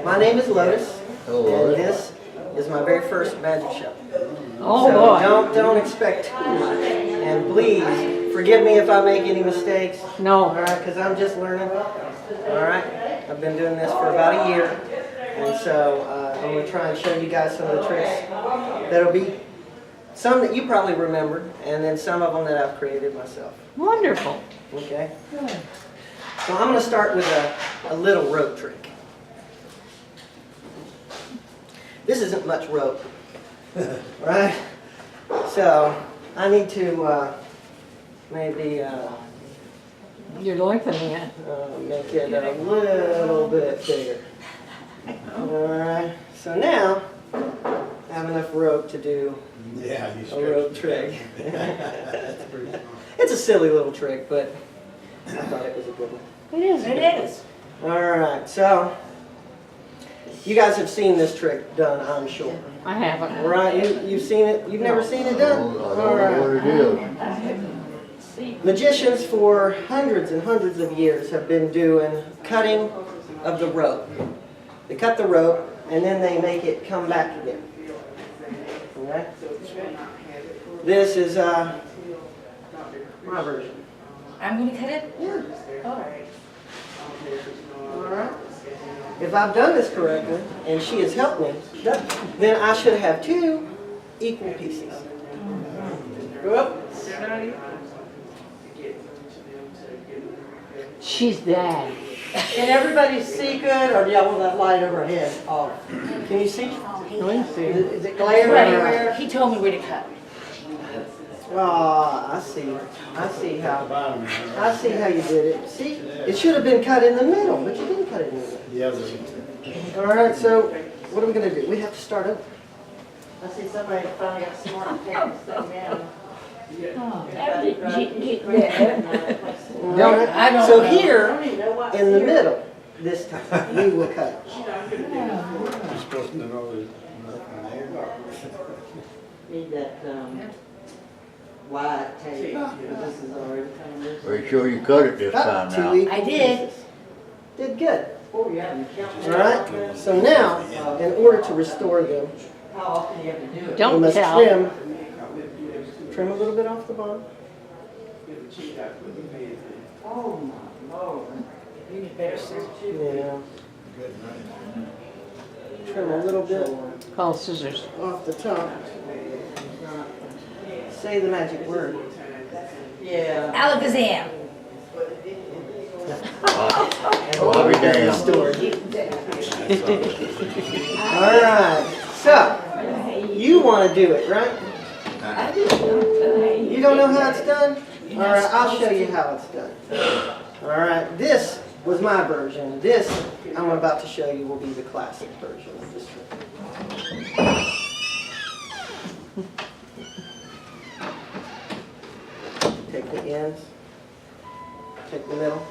My name is Lotus, Hello. and this is my very first magic show. Oh, So boy. don't expect too much. And please, forgive me if I make any mistakes. No. All right, because I'm just learning. All right, I've been doing this for about a year. And so I'm going to try and show you guys some of the tricks. That'll be some that you probably remember, and then some of them that I've created myself. Wonderful. Okay? So I'm going to start with a little rope trick. This isn't much rope, right? So I need to maybe You're lengthening it. make it a little bit bigger. All right. So now I have enough rope to do a rope trick. It's a silly little trick, but I thought it was a good one. It is. It is. All right. So you guys have seen this trick done, I'm sure. I haven't. Right? You've seen it? You've never seen it done? I don't All know what right. it is. Magicians for hundreds and hundreds of years have been doing cutting of the rope. They cut the rope and then they make it come back again. Okay? This is my version. I'm going to cut it? Yeah. All right. All right. If I've done this correctly and she has helped me, then I should have two equal pieces. Go up. She's dead. Can everybody see good, or do y'all want that light overhead off? Can you see? Let me see. Is it glare Right. everywhere? He told me where to cut. Oh, I see. I see how you did it. See, it should have been cut in the middle, but you didn't cut it in the middle. All right. So, what are we going to do? We have to start over. I see somebody finally got smart and taking this thing down. All right. I don't So know. here, in the middle, this time, we will cut it. You're supposed to know there's nothing there. Need that wide tape. This is already kind of Are you sure you cut it this time two now? equal I did. pieces. Did good. All right. So now, in order to restore them, we Don't must tell. trim a little bit off the bottom. Oh my Lord. You need better scissors. Yeah. Trim a little bit Call scissors. off the top. Say the magic word. Yeah. Alakazam. I'll be damned. Story. All right. So, you want to do it, right? You don't know how it's done? All right, I'll show you how it's done. All right, this was my version. This I'm about to show you will be the classic version of this trick. Take the ends, take the middle.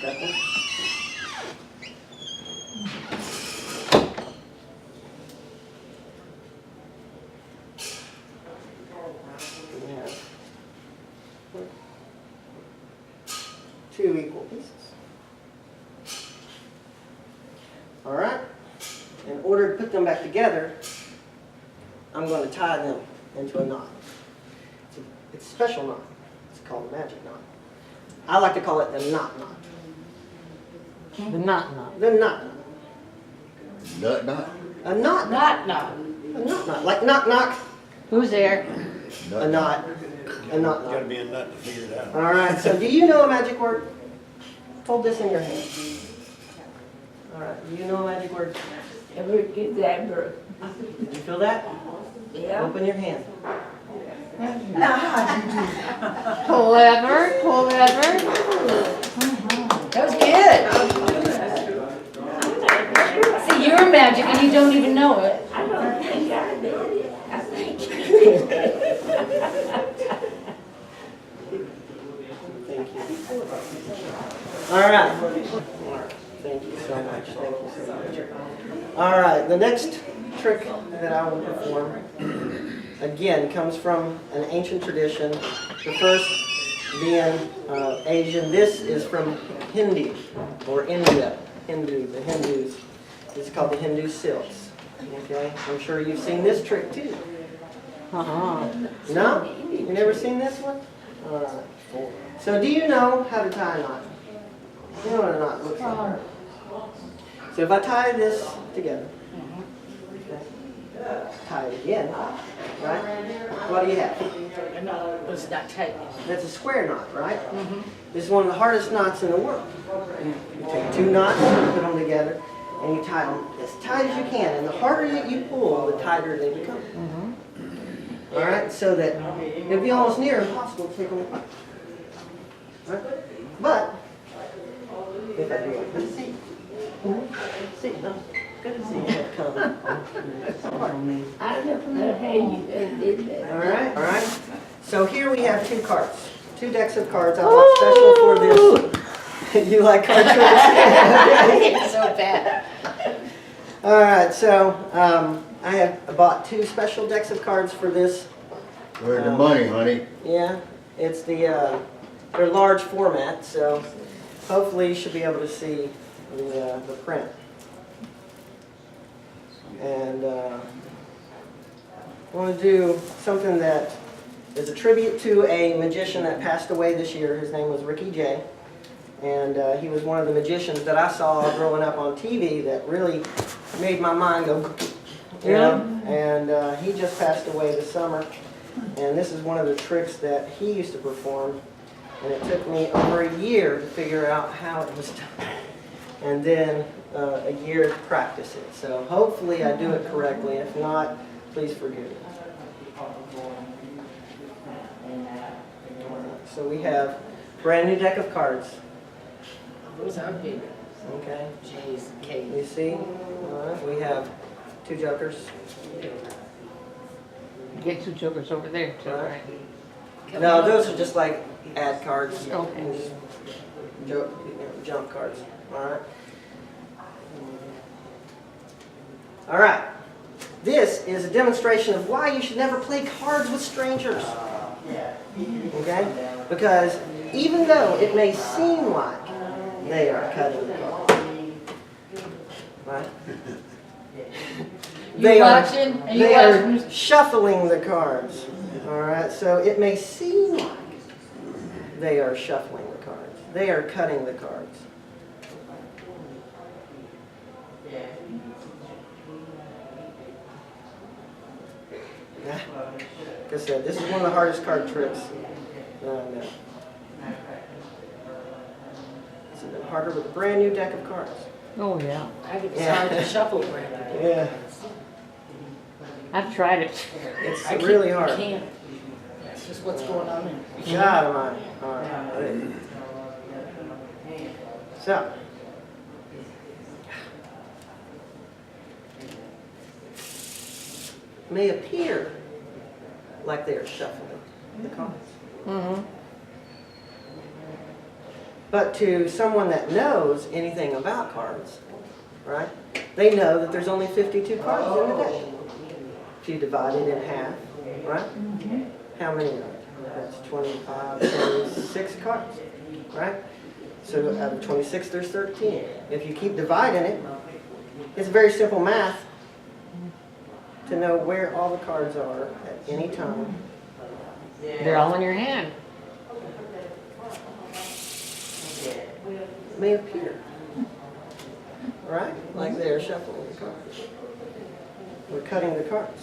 Got them? Two equal pieces. All right. In order to put them back together, I'm going to tie them into a knot. It's a special knot. It's called a magic knot. I like to call it the knot knot. The knot. The knot knot. Nut nut? A knot knot. Not, not. A knot knot. Like knock knock. Who's there? A knot. A knot knot. Gotta be a nut to figure it out. All right. So do you know a magic word? Hold this in your hand. All right. Do you know a magic word? Ever get that bird? Did you feel that? Yeah. Open your hand. Clever, clever. That was good. See, you're magic and you don't even know it. I don't think I did it. I think. Thank you. All right. Thank you so much. Thank you so much. All right. The next trick that I will perform, again, comes from an ancient tradition. The first being Asian. This is from Hindu or India. The Hindus. This is called the Hindu silks. Okay, I'm sure you've seen this trick too. No? You never seen this one? All right. So do you know how to tie a knot? You know what a knot looks like. So if I tie this together, okay, tie it again, right? What do you have? It's not tight. That's a square knot, right? This is one of the hardest knots in the world. You take two knots, put them together, and you tie them as tight as you can. And the harder that you pull, the tighter they become. All right, so that it'd be almost near impossible to take them apart. Right? But if I do like this, see, no, good to see you come. Pardon me. I never know how you did that. All right. So here we have two cards, two decks of cards I bought special for this. You like card tricks? It's so bad. All right, so I bought two special decks of cards for this. Where's the money, honey? Yeah, it's they're large format, so hopefully you should be able to see the print. And I want to do something that is a tribute to a magician that passed away this year. His name was Ricky Jay. And he was one of the magicians that I saw growing up on TV that really made my mind go, you know. And he just passed away this summer. And this is one of the tricks that he used to perform. And it took me over a year to figure out how it was done. And then a year to practice it. So hopefully I do it correctly. If not, please forgive me. So we have a brand new deck of cards. Those are big. Okay. J's, K's. You see? All right. We have two jokers. Get two jokers over there, too, right? No, those are just like ad cards. Okay. Just jump cards. All right. All right. This is a demonstration of why you should never play cards with strangers. Okay? Because even though it may seem like they are cutting the cards, right? They are shuffling the cards. All right. So it may seem like they are shuffling the cards. They are cutting the cards. Like I said, this is one of the hardest card tricks that I know. It's a bit harder with a brand new deck of cards. Oh, yeah. I get hard to shuffle around. Yeah. I've tried it. It's really hard. I can't. That's just what's going on there. God almighty. All right. So. May appear like they are shuffling the cards. But to someone that knows anything about cards, right, they know that there's only 52 cards in the deck. If you divide it in half, right, how many are there? That's 25, 26 cards, right? So out of 26, there's 13. If you keep dividing it, it's very simple math to know where all the cards are at any time. They're all in your hand. May appear, right? Like they're shuffling the cards. We're cutting the cards.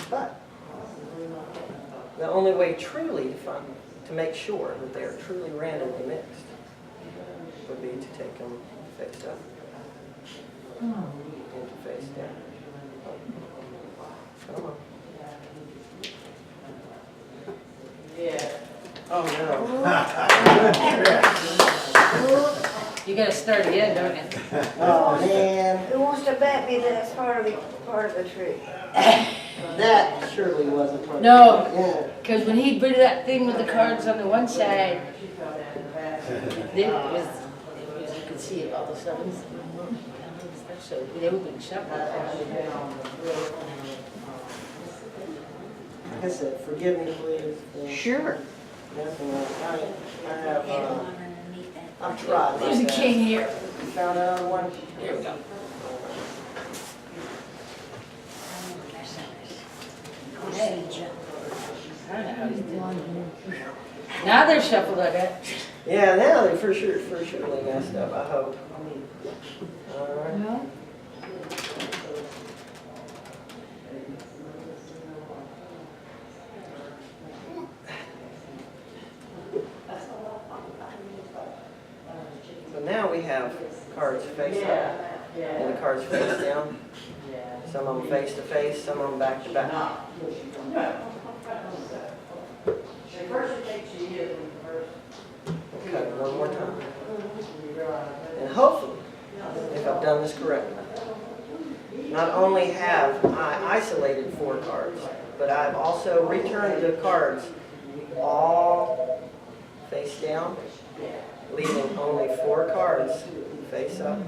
But the only way truly to make sure that they are truly randomly mixed would be to take them face up and to face down. Come on. Yeah. Oh no. You gotta start again, don't you? Oh man. Who wants to bet me that it's part of the trick? That surely wasn't part No. of it. Yeah. Because when he put that thing with the cards on the one side, then it was, you could see it, all the sevens. So they were being shuffled. like I said, forgive me, please. Sure. Nothing else. I have, I've tried. There's a king here. Found another one. Here we go. Now they're shuffled, I bet. Yeah, now they for sure they messed up, I hope. Alright. No? So now we have cards face up and the cards face down. Some of them face to face, some of them back to back. Okay, one more time. And hopefully, if I've done this correctly, not only have I isolated 4 cards, but I've also returned the cards all face down, leaving only 4 cards face up.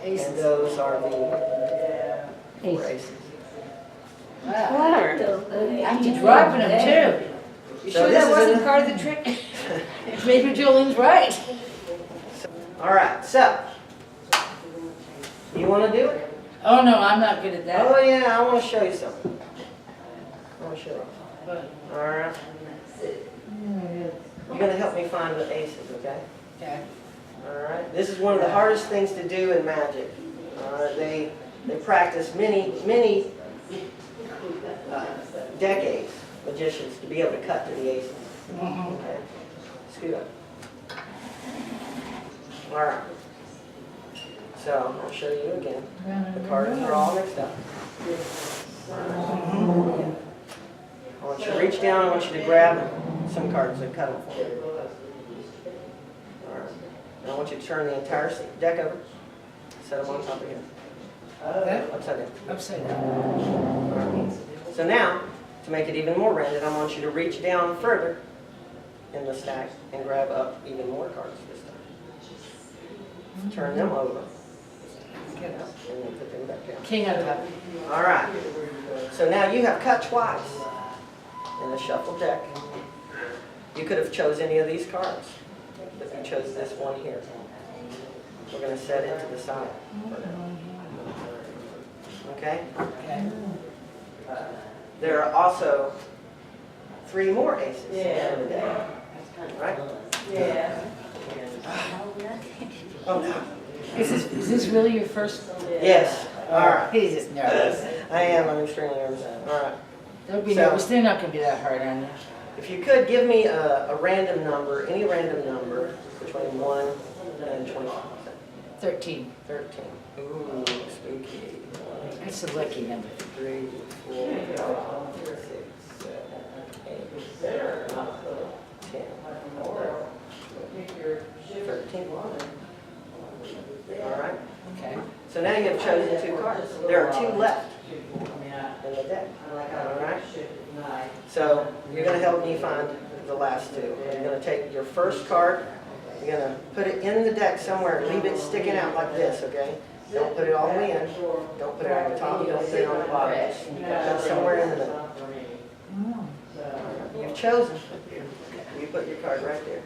And those are the 4 aces. Clever. After dropping them too. You So sure this that is wasn't an- part of the trick? Maybe Jolene's right. Alright, so, you want to do it? Oh no, I'm not good at that. Oh yeah, I want to show you something. I want to show you. But, Alright. You're going to help me find the aces, okay? okay. Alright. This is one of the hardest things to do in magic. They practice many decades, magicians, to be able to cut to the aces. Okay. Scoot up. Alright. So, I'll show you again. The cards are all mixed up. I want you to reach down, I want you to grab some cards and cut them for me. Alright. And I want you to turn the entire deck over. Set them on top again. Upside down. Upside down. Alright. So now, to make it even more rounded, I want you to reach down further in the stack and grab up even more cards this time. Turn them over. And then put them back down. King on top. All right. So now you have cut twice in the shuffle deck. You could have chose any of these cards, but you chose this one here. We're going to set it to the side for now. Okay? Okay. There are also 3 more aces in the deck. Right? Yeah. Oh no. Is this really your first? Yes. All right. He's just nervous. I am. I'm extremely nervous. All right. Don't be So- nervous. They're not going to be that hard on you. If you could give me a random number, any random number between 1 and 25. 13. 13. Ooh, spooky. That's a lucky number. 3, 4, 5, 6, 7, 8, 9, 10, 13. All right. Okay. So now you have chosen 2 cards. There are 2 left in the deck. All right. So you're going to help me find the last 2. You're going to take your first card. You're going to put it in the deck somewhere. Leave it sticking out like this, okay? Don't put it all the way in. Don't put it on the top. Don't put it on the bottom. Just put it somewhere in the middle. You've chosen. You put your card right there.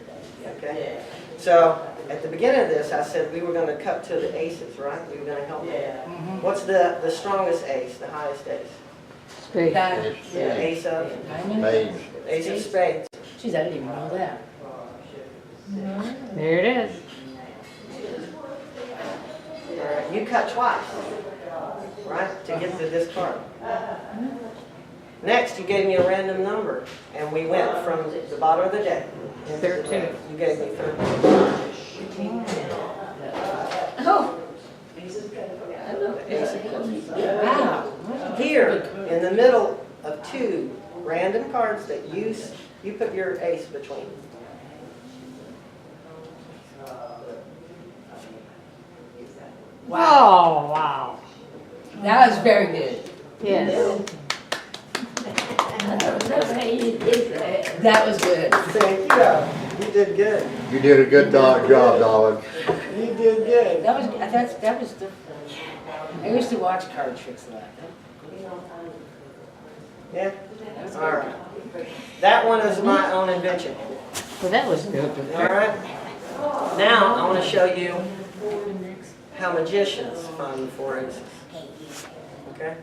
Okay? So at the beginning of this, I said we were going to cut to the aces, right? We were going to help them. What's the strongest ace, the highest ace? Spade. The ace of? Spades. Ace of spades. Jeez, I didn't even know that. There it is. All right, you cut twice, right, to get to this card. Next, you gave me a random number, and we went from the bottom of the deck. into the 13. deck. You gave me 13. Oh, The ace of clubs. wow. Here, in the middle of 2 random cards that you put your ace between. Oh, wow. That was very good. Yes. That was good. Thank you. You did good. You did a good job, Dollar. You did good. That was the. I used to watch card tricks a lot. Yeah? All right. That one is my own invention. Well, that was good. All right. Now I want to show you how magicians find the 4 aces. Okay?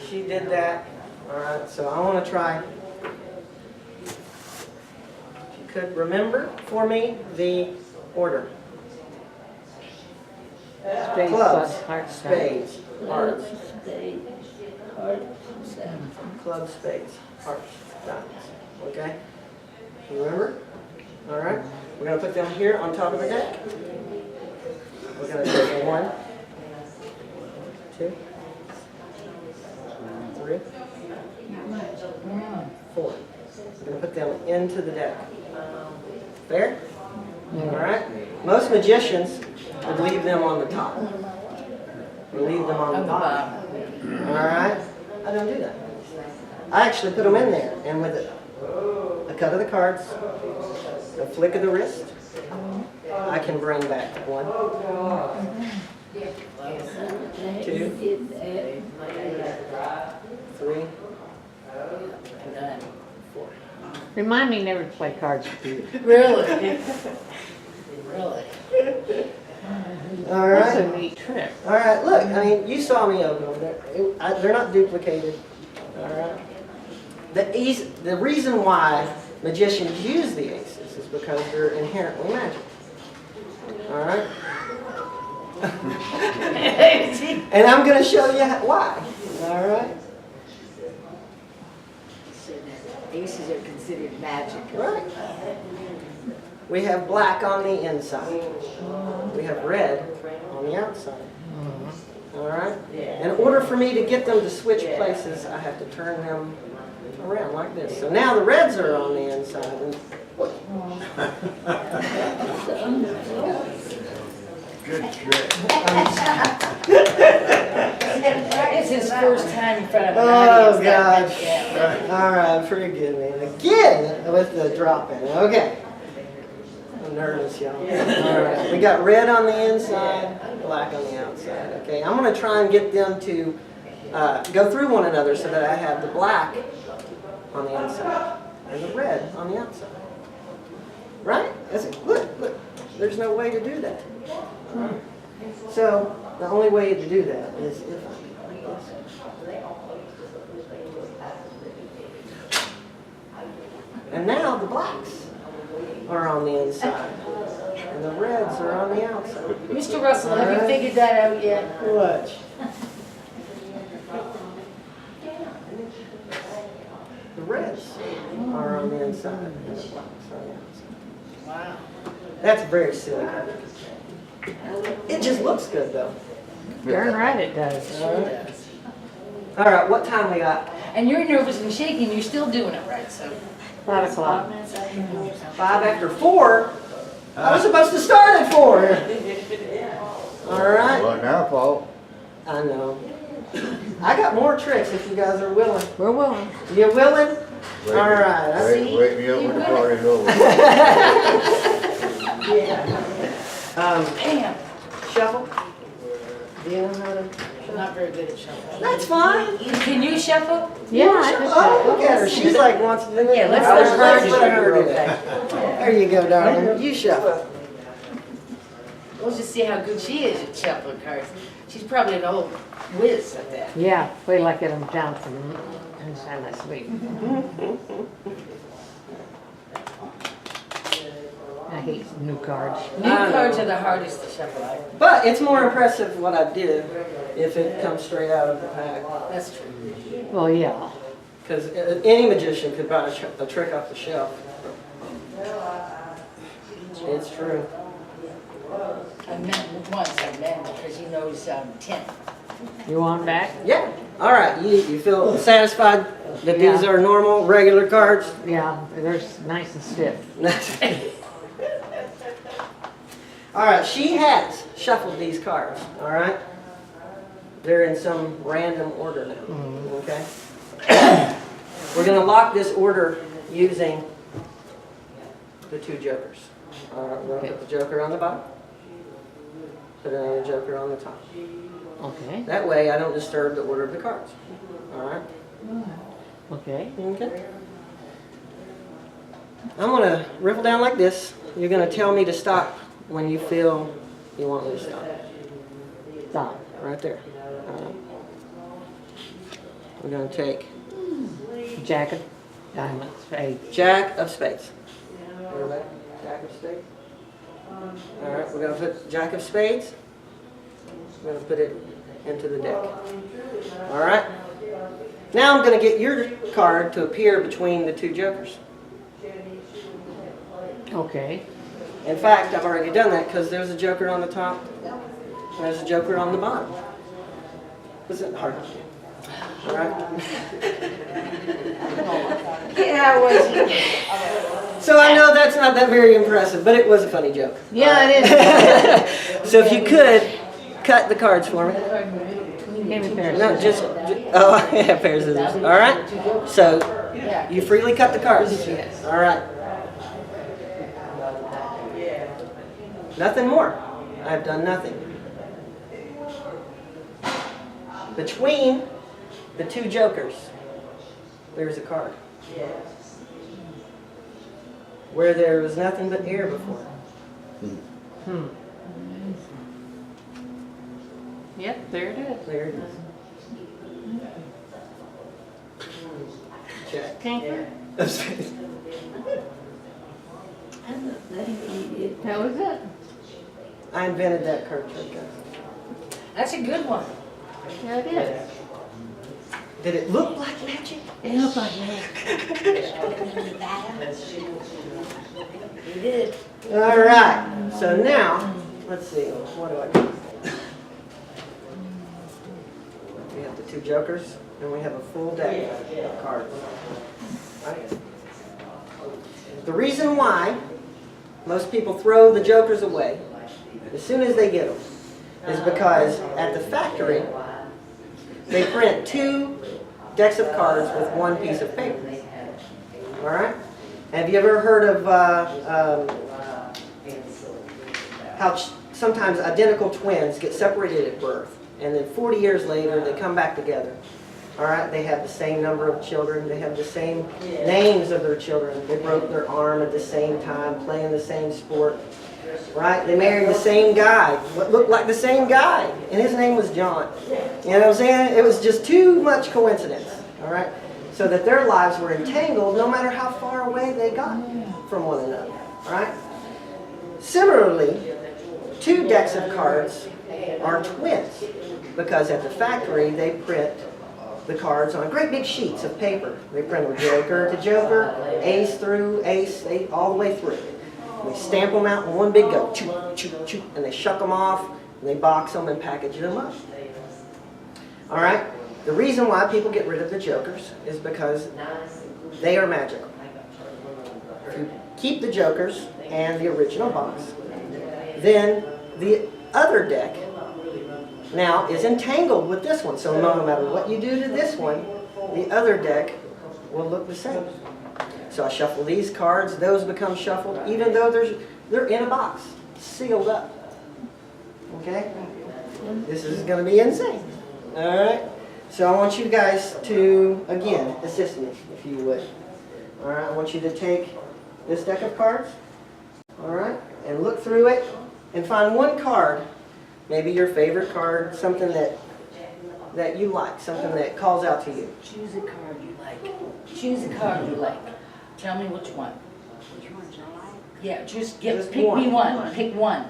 She did that. All right. So I want to try. If you could remember for me the order. Spades, Clubs, hearts, spades, hearts, Spade, heart, seven. clubs, spades, hearts, diamonds. Okay? Remember? All right. We're going to put them here on top of the deck. We're going to take 1, 2, 3, 4. We're going to put them into the deck. Fair? All right. Most magicians would leave them on the top. We leave them on the bottom. All right. I don't do that. I actually put them in there, and with a cut of the cards, a flick of the wrist, I can bring back 1, 2, 3, 4. Remind me never to play cards with you. Really? Really? All That's right. a neat trick. All right. Look, I mean, you saw me open them. They're not duplicated. All right. The reason why magicians use the aces is because they're inherently magic. All right. And I'm going to show you why. All right. Aces are considered magic. Right. We have black on the inside. We have red on the outside. All right? In order for me to get them to switch places, I have to turn them around like this. So now the reds are on the inside. And Good trick. It's his first time in front of an oh, audience. that gosh. big, yeah. All right, forgive me. Again with the drop in. Okay. I'm nervous, y'all. All right. We got red on the inside, black on the outside. Okay. I'm going to try and get them to go through one another so that I have the black on the inside and the red on the outside. Right? Look. There's no way to do that. So the only way to do that is if I do like this. And now the blacks are on the inside and the reds are on the outside. Mr. Russell, have you figured that out yet? Watch. The reds are on the inside and the blacks are on the outside. Wow. That's very silly. It just looks good though. Darn right it does. All right, what time we got? And you're nervous and shaking, you're still doing it right, so. 5 o'clock. 5 after 4? I was supposed to start at 4. All right. Well, now, Paul. I know. I got more tricks if you guys are willing. We're willing. You willing? All right. I see. Wake me up when the party's over. Bam. Shuffle. Do you know how to? I'm not very good at shuffling. That's fine. Can you shuffle? Yeah, I just Oh, look at her. She's like wants to. Yeah, let's let her do that. There you go, darling. You shuffle. We'll just see how good she is at shuffling cards. She's probably an old whiz at that. Yeah, wait till I get them down from inside my sleep. I hate new cards. New cards are the hardest to shuffle. But it's more impressive what I did if it comes straight out of the pack. That's true. Well, yeah. Because any magician could buy a trick off the shelf. It's true. I met once, because he knows 10. You want back? Yeah. All right. You feel satisfied that these Yeah. are normal, regular cards? Yeah, they're nice and stiff. All right. She has shuffled these cards. All right. They're in some random order now. Okay. We're going to lock this order using the 2 jokers. All right. We're going to put the joker on the bottom. Put another joker on the top. Okay. That way I don't disturb the order of the cards. All right? Okay. Okay. I'm going to riffle down like this. You're going to tell me to stop when you feel you want me to stop. Stop. Right there. We're going to take Jack of diamonds. Spade. Jack of spades. Everybody? Jack of spades. All right, we're going to put Jack of spades. We're going to put it into the deck. All right. Now I'm going to get your card to appear between the two jokers. Okay. In fact, I've already done that because there's a joker on the top. And there's a joker on the bottom. Wasn't hard to do. All right. Yeah, it was. So I know that's not that very impressive, but it was a funny joke. Yeah, it is. So if you could cut the cards for me. Give me a pair of No, scissors. oh yeah, pair of scissors. All right. So you freely cut the cards. Yes. All right. Nothing more. I've done nothing. Between the two jokers, there's a card. Where there was nothing but air before. Yep, there it is. There it is. Check. Tinker. That's That was it. I invented that card trick, guys. That's a good one. Yeah, it is. Did it look like magic? It looked like magic. You did. All right. So now, let's see. What do I do? We have the two jokers, and we have a full deck of cards. Right? The reason why most people throw the jokers away as soon as they get them is because at the factory they print 2 decks of cards with 1 piece of paper. All right? Have you ever heard of how sometimes identical twins get separated at birth, and then 40 years later they come back together? All right, they have the same number of children, they have the same names of their children, they broke their arm at the same time, playing the same sport, right? They married the same guy, what looked like the same guy, and his name was John. You know what I'm saying? It was just too much coincidence, all right? So that their lives were entangled no matter how far away they got from one another, all right? Similarly, 2 decks of cards are twins because at the factory they print the cards on great big sheets of paper. They print them joker to joker, ace through ace, all the way through. And they stamp them out in one big go, choo, choo, choo, and they shuck them off, and they box them and package them up. All right? The reason why people get rid of the jokers is because they are magical. If you keep the jokers and the original box, then the other deck now is entangled with this one. So no matter what you do to this one, the other deck will look the same. So I shuffle these cards, those become shuffled, even though they're in a box, sealed up. Okay? This is going to be insane. All right? So I want you guys to, again, assist me, if you would. All right? I want you to take this deck of cards, all right, and look through it and find one card. Maybe your favorite card, something that you like, something that calls out to you. Choose a card you like. Choose a card you like. Tell me which one. Which ones I like? Yeah, Just pick me one. Pick one.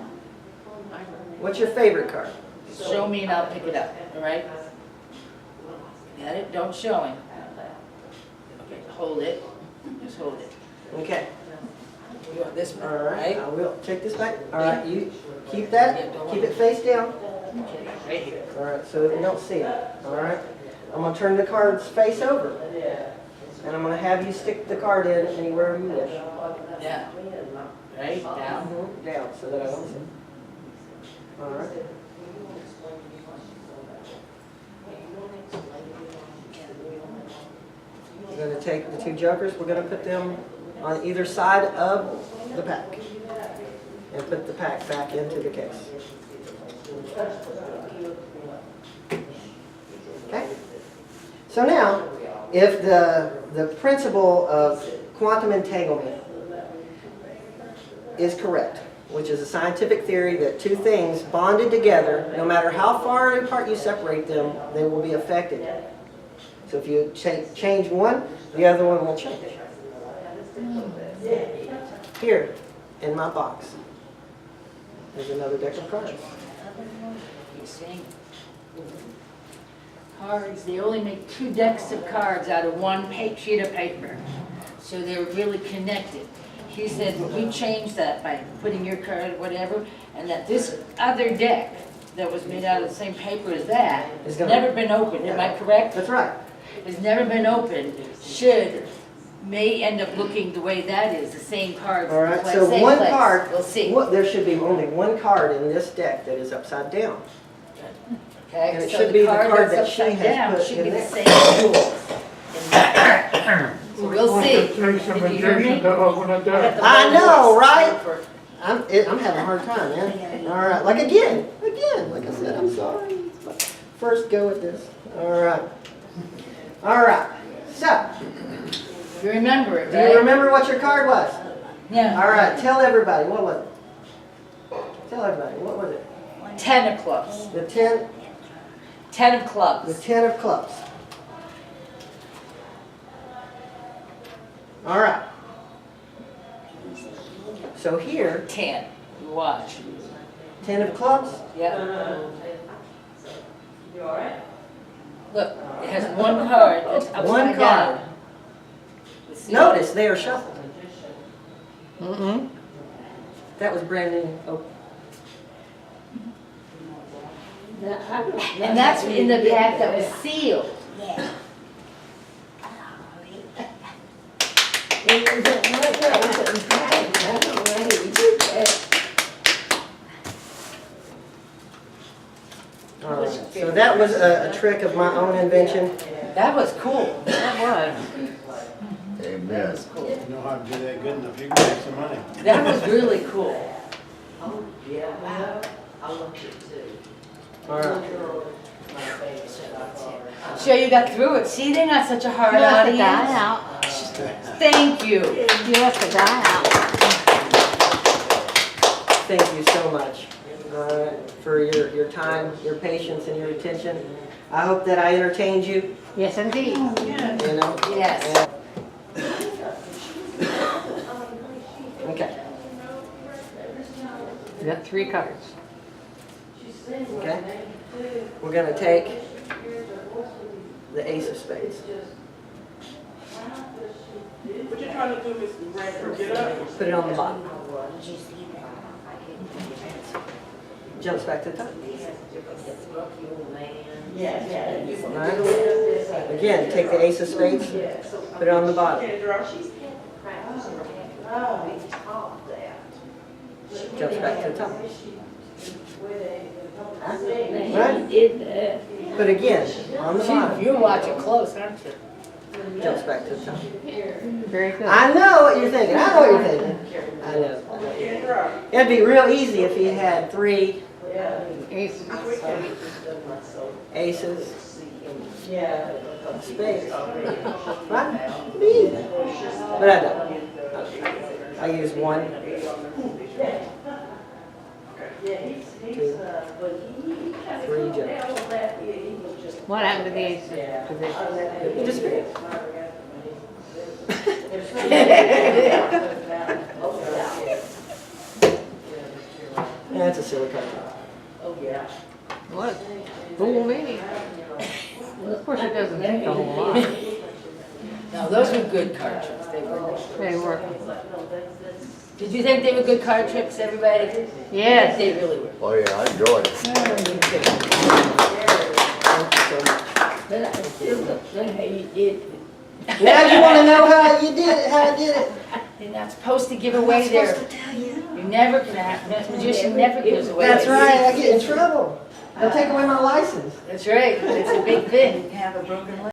What's your favorite card? Show me and I'll pick it up. All right? Got it? Don't show him. Okay, hold it. Just hold it. Okay. You want this one, All right. right? I will take this back. All right. You keep that. Keep it face down. Okay, right here. All right. So that we don't see it. All right. I'm going to turn the cards face over. And I'm going to have you stick the card in anywhere you wish. Yeah. Right? Down. Down so that I don't see it. All right. We're going to take the 2 jokers. We're going to put them on either side of the pack. And put the pack back into the case. Okay? So now, if the principle of quantum entanglement is correct, which is a scientific theory that two things bonded together, no matter how far apart you separate them, they will be affected. So if you change one, the other one will change. Here, in my box, there's another deck of cards. You see? Cards, they only make 2 decks of cards out of one sheet of paper. So they're really connected. He said, you changed that by putting your card, whatever, and that this other deck that was made out of the same paper as that has never been opened. Am I correct? That's right. Has never been opened. May end up looking the way that is, the same cards. All right, so same one place. card, We'll see. there should be only one card in this deck that is upside down. Okay, And it so should be the card that's that she upside has down put should in be the there. same rules. So we'll see. Some Did you hear me? injection to open it up. I know, right? I'm having a hard time, man. All right, like again, like I said, I'm sorry. It's my first go at this. All right. So, You remember it, do right? you remember what your card was? Yeah. All right, tell everybody, what was it? Tell everybody, what was it? 10 of clubs. The 10, 10 of the clubs. 10 of clubs. All right. So here, 10. You watch. 10 of clubs. Yeah. Look, it has one card that's upside One card. down. Let's see. Notice they are shuffled. Mm-mm. That was brand new. Oh, And that's in the pack that was sealed. all right. So that was a trick of my own invention. That was cool. That was. Amen. You know how to do that good enough, you can make some money. That was really cool. All right. Sure you got through it. See, they're not such a hard You left the die audience. out. Thank you. You left the die out. Thank you so much for your time, your patience, and your attention. I hope that I entertained you. Yes, indeed. You know. Yes. Okay. You got 3 cards. Okay. We're gonna take the ace of spades. What you trying to do, Mr. Bradford? Get up. Put it on the bottom. Jumps back to the top. All right. Again, take the ace of spades. Put it on the bottom. Jumps back to the top. Right? But again, on the bottom. You're watching close, aren't you? Jumps back to the top. Very good. I know what you're thinking. I know what you're thinking. I know. It'd be real easy if you had 3 Ace. aces of spades. Right? It'd be easy. But I don't. I use 1, 2, 3 jumps. What happened to the ace position? It disappeared. That's a silly card. What? Fool me. Of course, it doesn't take a whole lot. No, those were good card tricks. They were. They were. Did you think they were good card tricks, everybody? Yes. They really were. Oh, yeah, I enjoyed it. Now you want to know how you did it, how I did it? They're not supposed to give away their. supposed to tell you. You never can have. That magician never gives away. That's their right, I secrets. get in trouble. They'll take away my license. That's right. It's a big thing. Have a broken leg.